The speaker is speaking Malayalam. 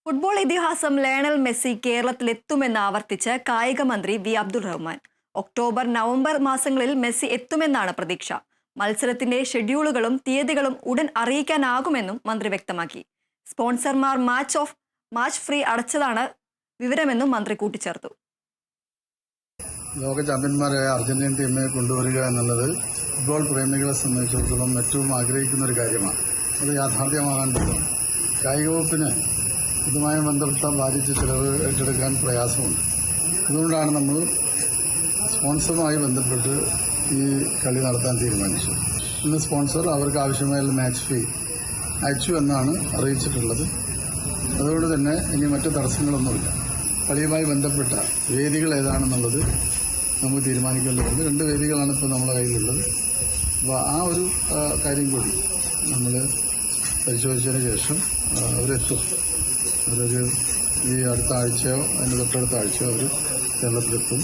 ഫുട്ബോൾ ഇതിഹാസം ലയണൽ മെസ്സി കേരളത്തിലെത്തുമെന്ന് ആവർത്തിച്ച് കായിക മന്ത്രി V Abdul Rahman. October, November മാസങ്ങളിൽ മെസ്സി എത്തുമെന്നാണ് പ്രതീക്ഷ. മത്സരത്തിന്റെ ഷെഡ്യൂളുകളും തീയതികളും ഉടൻ അറിയിക്കാനാകുമെന്നും മന്ത്രി വ്യക്തമാക്കി. സ്പോൺസർമാർ മാച്ച് ഫ്രീ അടച്ചതാണ് വിവരമെന്നും മന്ത്രി കൂട്ടിച്ചേർത്തു. ലോക ചാമ്പ്യന്മാരായ അർജന്റീൻ ടീമിനെ കൊണ്ടുവരിക എന്നുള്ളത് ഫുട്ബോൾ പ്രേമികളെ സംബന്ധിച്ചിടത്തോളം ഏറ്റവും ആഗ്രഹിക്കുന്ന ഒരു കാര്യമാണ്. അത് യാഥാർത്ഥ്യമാകാൻ പോകുന്നു. കായിക വകുപ്പിന് ഇതുമായി ബന്ധപ്പെട്ട ബാധിച്ച ചിലവ് ഏറ്റെടുക്കാൻ പ്രയാസമുണ്ട്. അതുകൊണ്ടാണ് നമ്മൾ സ്പോൺസറുമായി ബന്ധപ്പെട്ട് ഈ കളി നടത്താൻ തീരുമാനിച്ചത്. ഇന്ന് സ്പോൺസർ അവർക്ക് ആവശ്യമായ മാച്ച് ഫീ അയച്ചു എന്നാണ് അറിയിച്ചിട്ടുള്ളത്. അതുകൊണ്ട് തന്നെ ഇനി മറ്റു തടസ്സങ്ങളൊന്നുമില്ല. കളിയുമായി ബന്ധപ്പെട്ട വേദികൾ ഏതാണെന്നുള്ളത് നമുക്ക് തീരുമാനിക്കേണ്ടതുണ്ട്. 2 വേദികളാണ് ഇപ്പോൾ നമ്മുടെ കയ്യിലുള്ളത്. അപ്പോൾ ആ ഒരു കാര്യം കൂടി നമ്മൾ പരിശോധിച്ചതിന് ശേഷം അവരെത്തും. അവരൊരു ഈ അടുത്ത ആഴ്ചയോ അതിൻ്റെ തൊട്ടടുത്ത ആഴ്ചയോ അവർ കേരളത്തിലെത്തും.